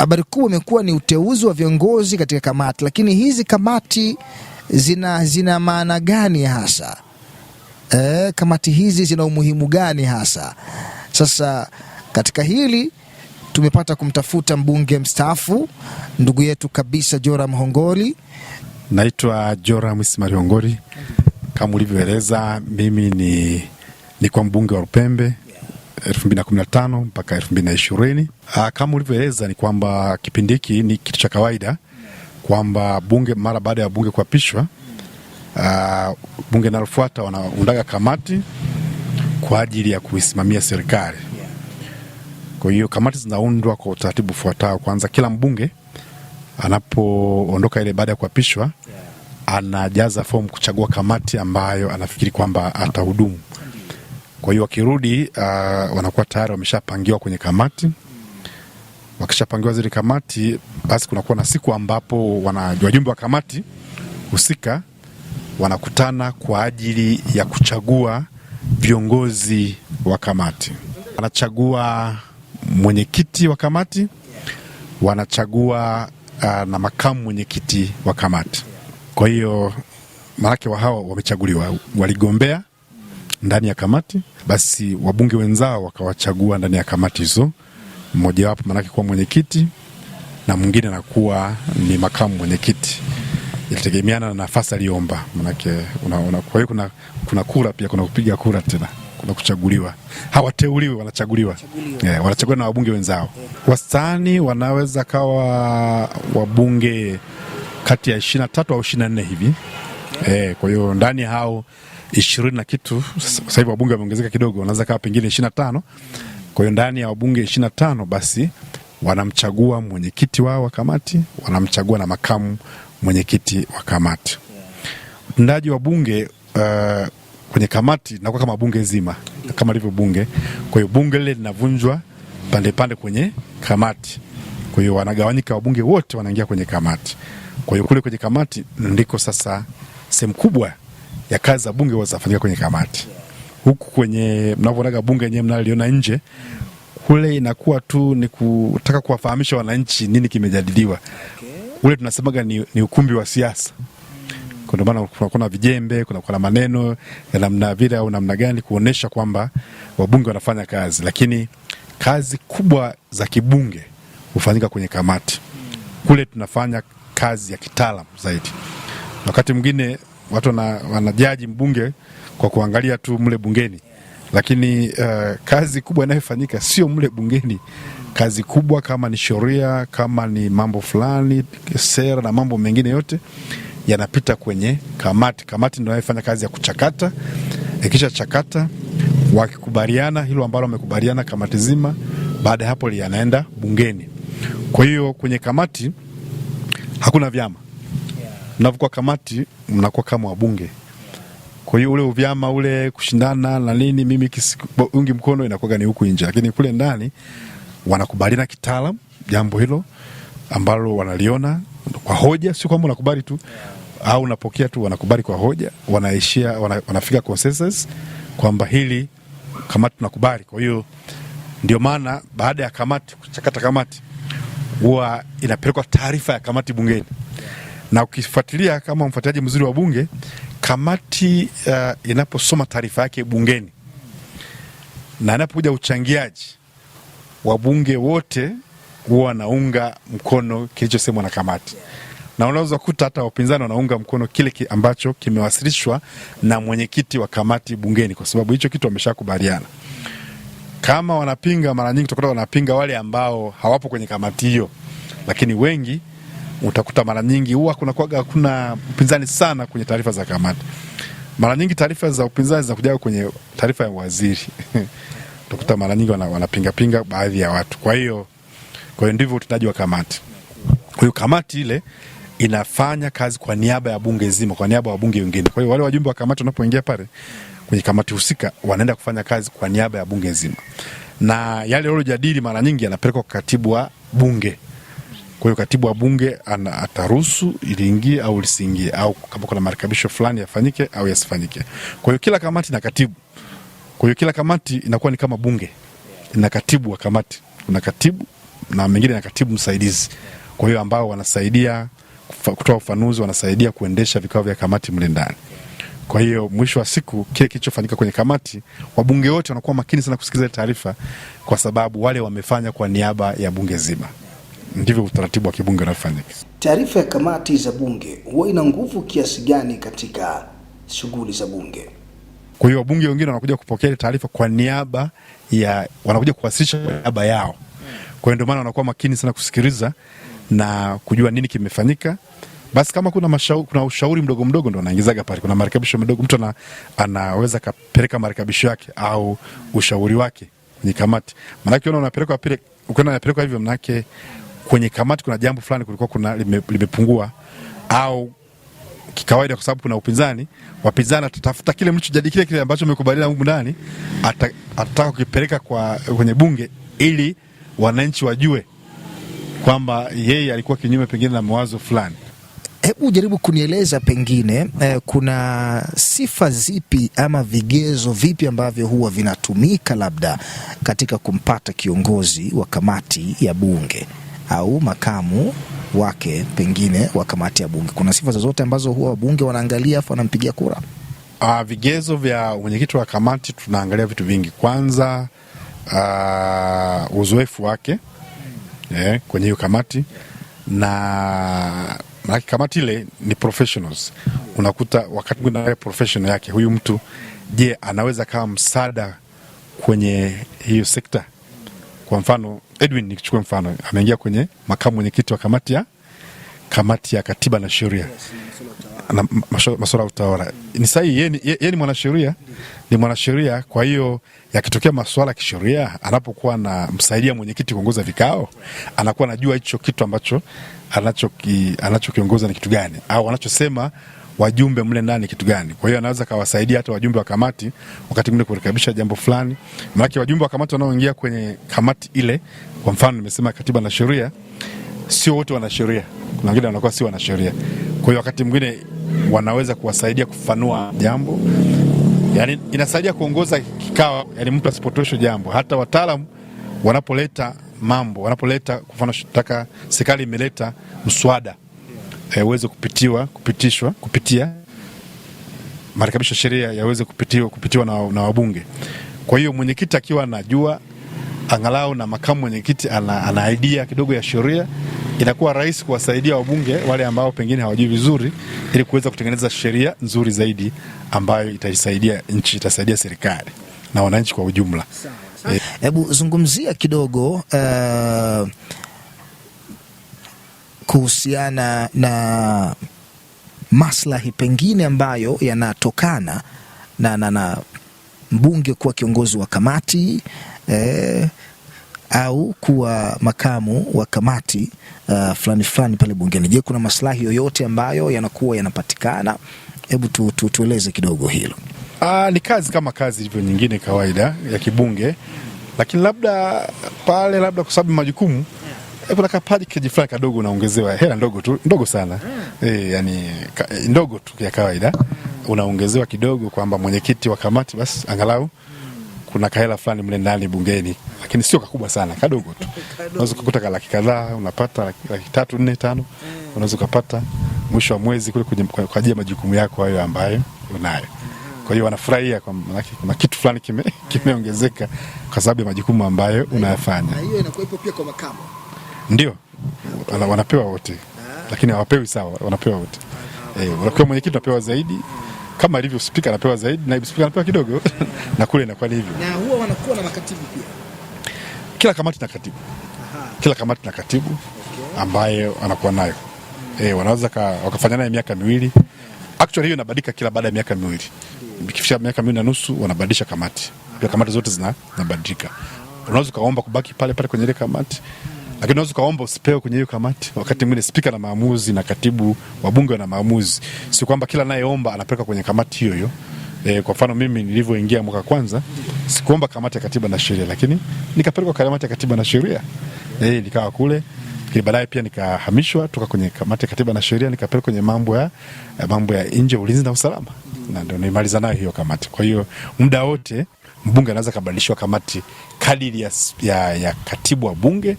habari kubwa imekuwa ni uteuzi wa viongozi katika kamati, lakini hizi kamati zina maana gani hasa? Kamati hizi zina umuhimu gani hasa? Sasa katika hili tumepata kumtafuta mbunge mstaafu ndugu yetu kabisa Joram Hongori. Naitwa Joram Ismail Hongori. Kama ulivyoeleza, mimi ni kwa mbunge wa Lupembe 2015 mpaka 2020. Kama ulivyoeleza ni kwamba kipindi hiki ni kitu cha kawaida kwamba bunge mara baada ya bunge kuapishwa, bunge linalofuata wanaundaga kamati kwa ajili ya kuisimamia serikali. Kwa hiyo kamati zinaundwa kwa utaratibu ufuatao. Kwanza, kila mbunge anapoondoka ile baada ya kuapishwa anajaza fomu kuchagua kamati ambayo anafikiri kwamba atahudumu. Kwa hiyo wakirudi wanakuwa tayari wameshapangiwa kwenye kamati. Wakishapangiwa zile kamati, basi kunakuwa na siku ambapo wajumbe wa kamati husika wanakutana kwa ajili ya kuchagua viongozi wa kamati. Wanachagua mwenyekiti wa kamati, wanachagua na makamu mwenyekiti wa kamati. Kwa hiyo maanake wa hao wamechaguliwa, waligombea ndani ya kamati, basi wabunge wenzao wakawachagua ndani ya kamati hizo. Mmoja wapo maanake kuwa mwenyekiti na mwingine anakuwa ni makamu mwenyekiti. Ilitegemeana na nafasi aliomba. Maanake kwa hiyo kuna kura pia, kuna kupiga kura tena, kuna kuchaguliwa. Hawateuliwi, wanachaguliwa. Wanachaguliwa na wabunge wenzao. Wastani wanaweza kawa wabunge kati ya 23 au 24 hivi. Kwa hiyo ndani hao 20 na kitu, sasa hivi wabunge wameongezeka kidogo, wanaweza kawa pengine 25. Kwa hiyo ndani ya wabunge 25 basi wanamchagua mwenyekiti wao wa kamati, wanamchagua na makamu mwenyekiti wa kamati. Utendaji wa bunge kwenye kamati na kama bunge zima kama lilivyo bunge. Kwa hiyo bunge lile linavunjwa pande kwenye kamati. Kwa hiyo wanagawanyika, wabunge wote wanaingia kwenye kamati. Kwa hiyo kule kwenye kamati ndiko sasa sehemu kubwa ya kazi za bunge zinafanyika kwenye kamati. Huku kwenye mnavonaga bunge yenyewe mnaliona nje, kule inakuwa tu ni kutaka kuwafahamisha wananchi nini kimejadiliwa. Ule tunasemaga ni ukumbi wa siasa. Kwa maana kuna vijembe, kuna maneno ya namna vile au namna gani kuonesha kwamba wabunge wanafanya kazi, lakini kazi kubwa za kibunge hufanyika kwenye kamati. Kule tunafanya kazi ya kitaalamu zaidi. Wakati mwingine watu wanajaji mbunge kwa kuangalia tu mle bungeni, lakini kazi kubwa inayofanyika sio mle bungeni. Kazi kubwa kama ni sheria, kama ni mambo fulani, sera na mambo mengine yote yanapita kwenye kamati. Kamati ndio inayofanya kazi ya kuchakata. Ikisha chakata, wakikubaliana hilo ambalo wamekubaliana kamati zima, baada hapo yanaenda bungeni. Kwa hiyo kwenye kamati hakuna vyama. Mnapokuwa kamati mnakuwa kama wabunge. Kwa hiyo ule vyama ule kushindana na nini, mimi ungi mkono inakuwa ni huku nje, lakini kule ndani wanakubaliana kitaalamu jambo hilo ambalo wanaliona kwa hoja, sio kwamba unakubali tu au unapokea tu, wanakubali kwa hoja, wanafika consensus kwamba hili kamati tunakubali. Kwa hiyo ndio maana baada ya kamati kuchakata kamati huwa inapelekwa taarifa ya kamati bungeni. Na ukifuatilia kama mfuatiliaji mzuri wa bunge, kamati inaposoma taarifa yake bungeni na inapokuja uchangiaji, wabunge wote huwa wanaunga mkono kilichosemwa na kamati. Na unaweza kukuta hata wapinzani wanaunga mkono kile ambacho kimewasilishwa na mwenyekiti wa kamati bungeni, kwa sababu hicho kitu wameshakubaliana. Kama wanapinga, mara nyingi utakuta wanapinga wale ambao hawapo kwenye kamati hiyo, lakini wengi utakuta mara nyingi huwa kuna upinzani sana kwenye taarifa za kamati. Mara nyingi taarifa za upinzani zinakuja kwenye taarifa ya waziri. Utakuta mara nyingi wanapinga baadhi ya watu. Kwa hiyo ndivyo utendaji wa kamati. Kwa hiyo kamati ile inafanya kazi kwa niaba ya bunge zima, kwa niaba ya wabunge wengine. Kwa hiyo wale wajumbe wa kamati wanapoingia pale kwenye kamati husika, wanaenda kufanya kazi kwa niaba ya bunge zima. Na yale waliojadili mara nyingi yanapelekwa kwa katibu wa bunge. Kwa hiyo katibu wa bunge ataruhusu iliingie au lisiingie, au kama kuna marekebisho fulani yafanyike au yasifanyike. Kwa hiyo kila kamati na katibu. Kwa hiyo kila kamati inakuwa ni kama bunge, ina katibu wa kamati. Kuna katibu na mengine na katibu msaidizi. Kwa hiyo ambao wanasaidia kutoa ufafanuzi, wanasaidia kuendesha vikao vya kamati mle ndani. Kwa hiyo mwisho wa siku kile kilichofanyika kwenye kamati, wabunge wote wanakuwa makini sana kusikiliza taarifa, kwa sababu wale wamefanya kwa niaba ya bunge zima. Ndivyo utaratibu wa kibunge unafanyika. Taarifa ya kamati za bunge huwa ina nguvu kiasi gani katika shughuli za bunge? Kwa hiyo wabunge wengine wanakuja kupokea taarifa kwa niaba ya, wanakuja kuwasilisha kwa niaba yao. Kwa hiyo ndio maana wanakuwa makini sana kusikiliza na kujua nini kimefanyika. Basi kama kuna ushauri mdogo mdogo ndio anaingizaga pale. Kuna marekebisho mdogo, mtu anaweza kapeleka marekebisho yake au ushauri wake kwenye kamati. Maana unapeleka hivyo, maana kwenye kamati kuna jambo fulani kulikuwa limepungua au kikawaida, kwa sababu kuna wapinzani atatafuta kile mlichojadili, kile ambacho mmekubaliana huko ndani, atataka kukipeleka kwenye bunge ili wananchi wajue kwamba yeye alikuwa kinyume pengine na mawazo fulani. Hebu jaribu kunieleza pengine kuna sifa zipi ama vigezo vipi ambavyo huwa vinatumika labda katika kumpata kiongozi wa kamati ya bunge au makamu wake pengine wa kamati ya bunge? Kuna sifa zozote ambazo huwa wabunge wanaangalia afu wanampigia kura? Vigezo vya mwenyekiti wa kamati tunaangalia vitu vingi. Kwanza uzoefu wake kwenye hiyo kamati, na kamati ile ni professionals. Unakuta wakati mwingine professional yake huyu mtu, je, anaweza kama msaada kwenye hiyo sekta? Kwa mfano Edwin, nikichukua mfano, ameingia kwenye makamu mwenyekiti wa kamati ya katiba na sheria na masuala ya utawala. Ni sahihi, yeye ni mwanasheria. Kwa hiyo yakitokea masuala ya kisheria, anapokuwa na msaidia mwenyekiti kuongoza vikao, anakuwa anajua hicho kitu ambacho anachokiongoza ni kitu gani, au anachosema wajumbe mle ndani kitu gani. Kwa hiyo anaweza kawasaidia hata wajumbe wa kamati wakati mwingine kurekebisha jambo fulani. Maana wajumbe wa kamati wanaoingia kwenye kamati ile, kwa mfano nimesema katiba na sheria, sio wote wana sheria. Kuna wengine wanakuwa si wana sheria. Kwa hiyo wakati mwingine wanaweza kuwasaidia kufanua jambo. Yaani inasaidia kuongoza kikao, yani mtu asipotoshe jambo. Hata wataalamu wanapoleta kwa mfano serikali imeleta mswada uweze kupitia marekebisho sheria yaweze kupitiwa na wabunge. Kwa hiyo mwenyekiti akiwa anajua angalau na makamu mwenyekiti ana idea kidogo ya sheria, inakuwa rahisi kuwasaidia wabunge wale ambao pengine hawajui vizuri, ili kuweza kutengeneza sheria nzuri zaidi ambayo itasaidia nchi, itasaidia serikali na wananchi kwa ujumla. Hebu zungumzia kidogo kuhusiana na maslahi pengine ambayo yanatokana na mbunge kuwa kiongozi wa kamati au kuwa makamu wa kamati fulani pale bungeni. Je, kuna maslahi yoyote ambayo yanakuwa yanapatikana? Hebu tueleze kidogo hilo. Ni kazi kama kazi hivyo nyingine kawaida ya kibunge, lakini labda kwa sababu majukumu kuna kapaji fulani kadogo unaongezewa hela ndogo sana. Yani ndogo tu ya kawaida unaongezewa kidogo, kwamba mwenyekiti wa kamati basi angalau kuna kahela fulani mle ndani bungeni, lakini sio kakubwa sana, kadogo tu. Unaweza kukuta laki kadhaa, unapata laki 3, 4, 5 unaweza kupata mwisho wa mwezi kule kwa ajili ya majukumu yako hayo ambayo unayo. Kwa hiyo wanafurahia kwa maana kuna kitu fulani kimeongezeka kwa sababu ya majukumu ambayo unayafanya. Na hiyo inakuwepo pia kwa makamu. Ndio. Wanapewa wote. Lakini hawapewi sawa, wanapewa wote. Unakuwa mwenyekiti unapewa zaidi, kama ilivyo speaker anapewa zaidi, naibu speaker anapewa kidogo na kule inakuwa ni hivyo. Na huwa wanakuwa na makatibu pia. Kila kamati na katibu. Kila kamati na katibu ambaye anakuwa nayo. Wanaweza wakafanya naye miaka 2. Actually hiyo inabadilika kila baada ya miaka 2. Ikifika miaka 2 na nusu wanabadilisha kamati. Kwa kamati zote zinabadilika. Unaweza kaomba kubaki pale kwenye ile kamati, lakini unaweza kaomba usipewe kwenye hiyo kamati. Wakati mwingine speaker na maamuzi na katibu wabunge na maamuzi, si kwamba kila anayeomba anapeleka kwenye kamati hiyo. Kwa mfano mimi nilivyoingia mwaka kwanza sikuomba kamati ya katiba na sheria, lakini nikapelekwa kamati ya katiba na sheria. Nikawa kule, baadaye pia nikahamishwa toka kwenye kamati ya katiba na sheria nikapelekwa kwenye mambo ya nje, ulinzi na usalama, na ndio nimaliza nayo hiyo kamati. Kwa hiyo muda wote mbunge anaweza kubadilishwa kamati kadiri ya katibu wa bunge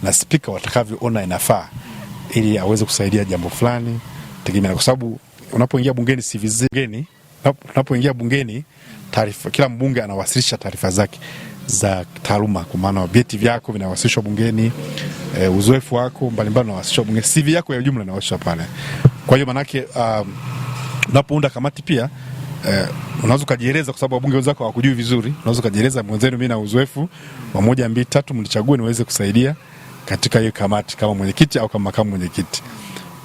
na spika watakavyoona inafaa ili aweze kusaidia jambo fulani, tegemea, kwa sababu unapoingia bungeni unapoingia bungeni taarifa, kila mbunge anawasilisha taarifa zake za taaluma, kwa maana vyeti vyako vinawasilishwa bungeni, uzoefu wako mbalimbali unawasilishwa bungeni, CV yako ya jumla inawasilishwa pale. Kwa hiyo manake unapounda kamati pia unaweza kujieleza, kwa sababu wabunge wenzako hawakujui vizuri, unaweza kujieleza, mwenzenu mimi na uzoefu wa 1 2 3, mnichague niweze kusaidia katika hiyo kamati kama mwenyekiti au kama makamu mwenyekiti.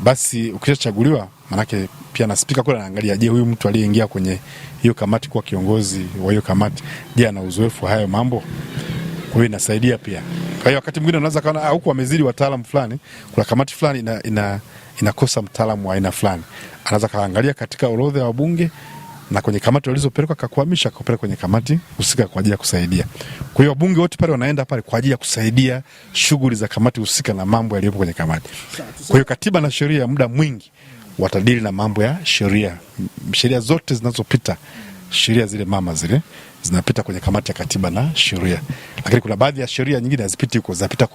Basi ukishachaguliwa, manake pia na spika kule anaangalia, je, huyu mtu aliyeingia kwenye hiyo kamati kuwa kiongozi wa hiyo kamati, je, ana uzoefu hayo mambo? Kwa hiyo inasaidia pia. Kwa hiyo wakati mwingine unaweza kaona huko wamezidi wataalamu fulani, kuna kamati fulani inakosa mtaalamu wa aina fulani, anaweza kaangalia katika orodha ya wabunge na kwenye kamati walizopelekwa akakuhamisha akapeleka kwenye kamati husika kwa ajili ya kusaidia. Kwa hiyo wabunge wote pale wanaenda pale kwa ajili ya kusaidia shughuli za kamati husika na mambo yaliyopo kwenye kamati. Kwa hiyo katiba na sheria muda mwingi watadili na mambo ya sheria. Sheria zote zinazopita, sheria zile mama zile zinapita kwenye kamati ya katiba na sheria. Lakini kuna baadhi ya sheria nyingine hazipiti huko, zinapita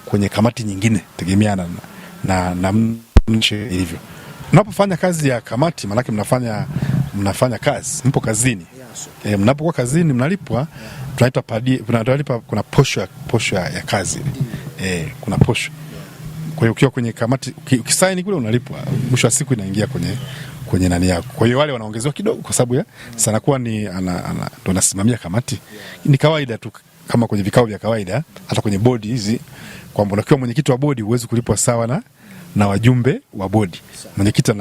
kwenye kamati nyingine tegemeana na hivyo. Unapofanya kazi ya kamati, maana mnafanya kazi, mpo kazini. Mnapokuwa kazini mnalipwa, tunalipa, kuna posho ya kazi. Kuna posho. Kwa hiyo ukiwa kwenye kamati, ukisaini kule unalipwa, mwisho wa siku inaingia kwenye nani yako. Kwa hiyo wale wanaongezewa kidogo kwa sababu sana kuwa ni ndo anasimamia kamati. Ni kawaida tu kama kwenye vikao vya kawaida, hata kwenye bodi hizi, kwamba unakiwa mwenyekiti wa bodi huwezi kulipwa sawa na wajumbe wa bodi. Mwenyekiti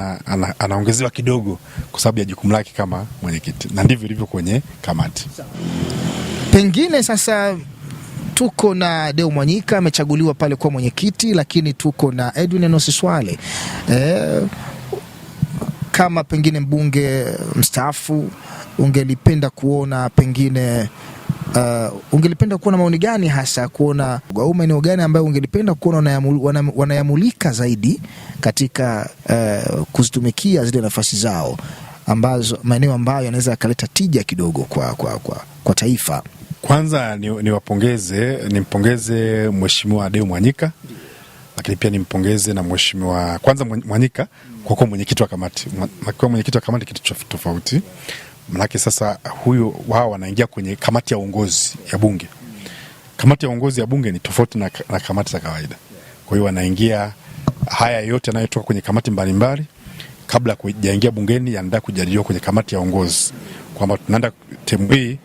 anaongezewa kidogo kwa sababu ya jukumu lake kama mwenyekiti, na ndivyo ilivyo kwenye kamati. Pengine sasa tuko na Deo Mwanyika amechaguliwa pale kwa mwenyekiti, lakini tuko na Edwin Enos Swale. Kama pengine mbunge mstaafu, ungelipenda kuona maoni gani hasa, kuona au maeneo gani ambayo ungelipenda kuona wanayamulika zaidi katika kuzitumikia zile nafasi zao, ambazo maeneo ambayo yanaweza yakaleta tija kidogo kwa taifa? Kwanza nimpongeze Mheshimiwa Deo Mwanyika, lakini pia nimpongeze na Mheshimiwa kwanza Mwanyika kwa kuwa mwenyekiti wa kamati. Kwa mwenyekiti wa kamati kitu tofauti. Manake sasa wao wanaingia kwenye kamati ya uongozi ya bunge. Kamati ya uongozi ya bunge ni tofauti na kamati za kawaida. Kwa hiyo wanaingia haya yote yanayotoka kwenye kamati mbalimbali, kabla kujaingia bungeni yanaenda kujadiliwa kwenye kamati ya uongozi, kwamba tunaenda temu hii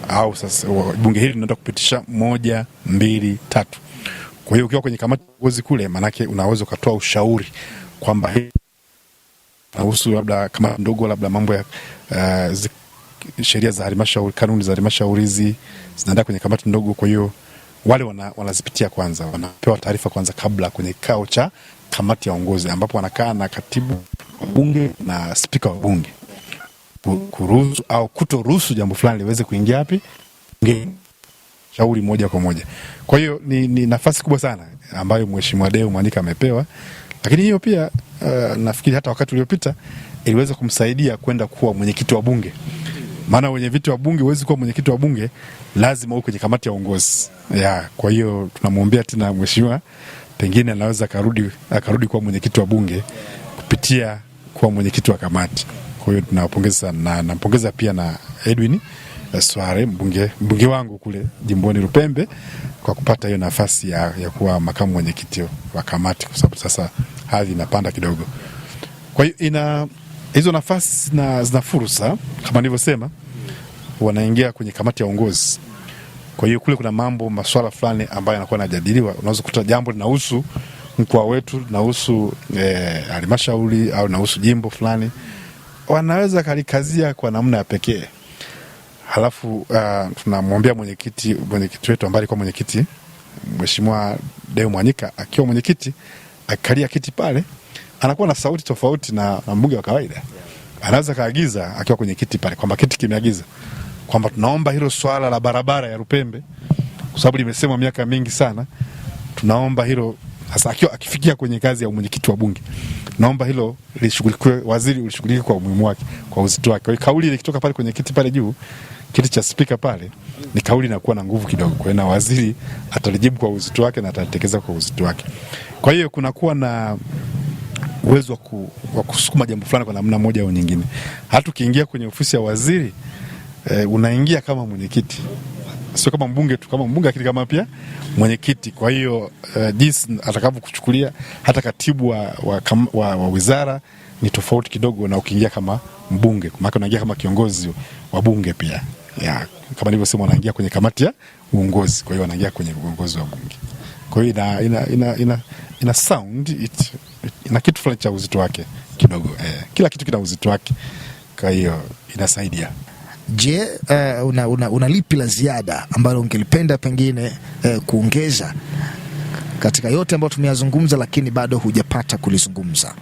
au sasa bunge hili tunaenda kupitisha 1 2 3. Kwa hiyo ukiwa kwenye kamati ya uongozi kule, manake unaweza kutoa ushauri kwamba nahusu labda kama ndogo, labda mambo ya sheria za halmashauri, kanuni za halmashauri hizi zinaenda kwenye kamati ndogo. Kwa hiyo wale wanazipitia kwanza, wanapewa taarifa kwanza kabla kwenye kikao cha kamati ya uongozi, ambapo wanakaa na katibu wa bunge na spika wa bunge kuruhusu au kutoruhusu jambo fulani liweze kuingia wapi, shauri moja kwa moja. Kwa hiyo ni nafasi kubwa sana ambayo Mheshimiwa Deo Mwanyika amepewa, lakini hiyo pia nafikiri hata wakati uliopita iliweza kumsaidia kwenda kuwa mwenyekiti wa bunge. Maana wenye viti wa bunge huwezi kuwa mwenyekiti wa bunge, lazima uwe kwenye kamati ya uongozi. Kwa hiyo tunamwombea tena mheshimiwa, pengine anaweza akarudi kuwa mwenyekiti wa bunge kupitia kuwa mwenyekiti wa kamati. Kwa hiyo tunawapongeza sana, na nampongeza pia na Edwin Swale, mbunge wangu kule jimboni Lupembe, kwa kupata hiyo nafasi ya kuwa makamu mwenyekiti wa kamati, kwa sababu sasa hadhi inapanda kidogo. Kwa hiyo hizo nafasi zina fursa, kama nilivyosema, wanaingia kwenye kamati ya uongozi. Kwa hiyo kule kuna masuala fulani ambayo yanakuwa yanajadiliwa. Unaweza kukuta jambo linahusu mkoa wetu, linahusu halmashauri au linahusu jimbo fulani, wanaweza kalikazia kwa namna ya pekee. Halafu tunamwombea mwenyekiti wetu ambaye alikuwa mwenyekiti, Mheshimiwa Deo Mwanyika, akiwa mwenyekiti akalia kiti pale, anakuwa na sauti tofauti na mbunge wa kawaida. Anaweza kaagiza akiwa kwenye kiti pale, kwamba kiti kimeagiza kwamba tunaomba hilo swala la barabara ya Lupembe, kwa sababu limesemwa miaka mingi sana, tunaomba hilo sasa. Akifikia kwenye kazi ya mwenyekiti wa bunge, naomba hilo lishughulikiwe, waziri ulishughulikie kwa umuhimu wake, kwa uzito wake. Kwa hiyo kauli ile ikitoka pale kwenye kiti pale juu, kiti cha spika pale, ni kauli inakuwa na nguvu kidogo. Kwa hiyo na waziri atalijibu kwa uzito wake na atatekeleza kwa uzito wake. Kwa hiyo kunakuwa na uwezo wa kusukuma jambo fulani kwa namna moja au nyingine. Hata ukiingia kwenye ofisi ya waziri unaingia kama mwenyekiti, sio kama mbunge tu, kama mbunge lakini kama pia mwenyekiti. Kwa hiyo jinsi atakavyokuchukulia hata katibu wa wizara ni tofauti kidogo na ukiingia kama mbunge, kwa maana unaingia kama kiongozi wa bunge pia. Ya, kama nilivyosema unaingia kwenye kamati ya uongozi, kwa hiyo unaingia kwenye uongozi wa bunge. Kwa hiyo ina sound ina kitu fulani cha uzito wake kidogo. Kila kitu kina uzito wake. Kwa hiyo inasaidia. Je, una lipi la ziada ambalo ungelipenda pengine kuongeza katika yote ambayo tumeyazungumza lakini bado hujapata kulizungumza?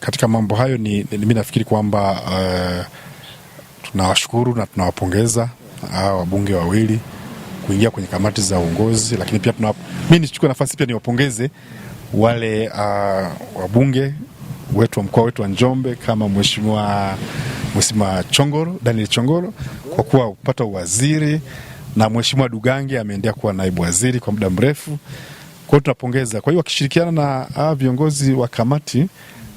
Katika mambo hayo mimi nafikiri kwamba tunawashukuru na tunawapongeza hao wabunge wawili kuingia kwenye kamati za uongozi, lakini pia mimi nichukue nafasi pia niwapongeze wale wabunge wetu wa mkoa wetu wa Njombe kama Mheshimiwa Chongoro, Daniel Chongoro, kwa kuwa kupata uwaziri, na Mheshimiwa Dugange ameendelea kuwa naibu waziri kwa muda mrefu. Kwa hiyo tunapongeza. Kwa hiyo wakishirikiana na viongozi wa kamati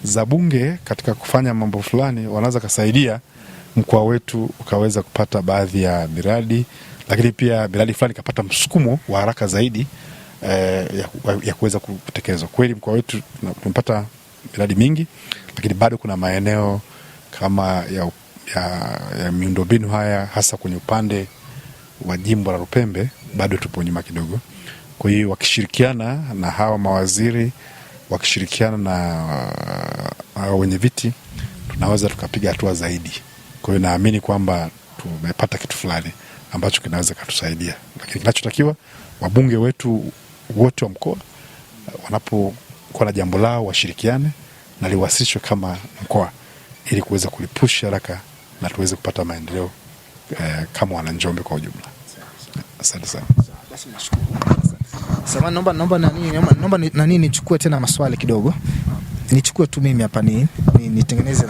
za bunge katika kufanya mambo fulani, wanaweza kusaidia mkoa wetu ukaweza kupata baadhi ya miradi, lakini pia miradi fulani kapata msukumo wa haraka zaidi ya kuweza kutekelezwa. Kweli mkoa wetu tumepata miradi mingi, lakini bado kuna maeneo kama ya miundombinu haya, hasa kwenye upande wa jimbo la Lupembe bado tupo nyuma kidogo. Kwa hiyo wakishirikiana na hawa mawaziri, wakishirikiana na wenye viti, tunaweza tukapiga hatua zaidi. Kwa hiyo naamini kwamba tumepata kitu fulani ambacho kinaweza kutusaidia. Lakini kinachotakiwa wabunge wetu wote wa mkoa wanapokuwa na jambo lao washirikiane na liwasilishwe kama mkoa ili kuweza kulipusha haraka na tuweze kupata maendeleo kama wana Njombe kwa ujumla. Asante sana. Basi nashukuru. Sasa naomba nichukue tena maswali kidogo. Nichukue tu mimi hapa nitengeneze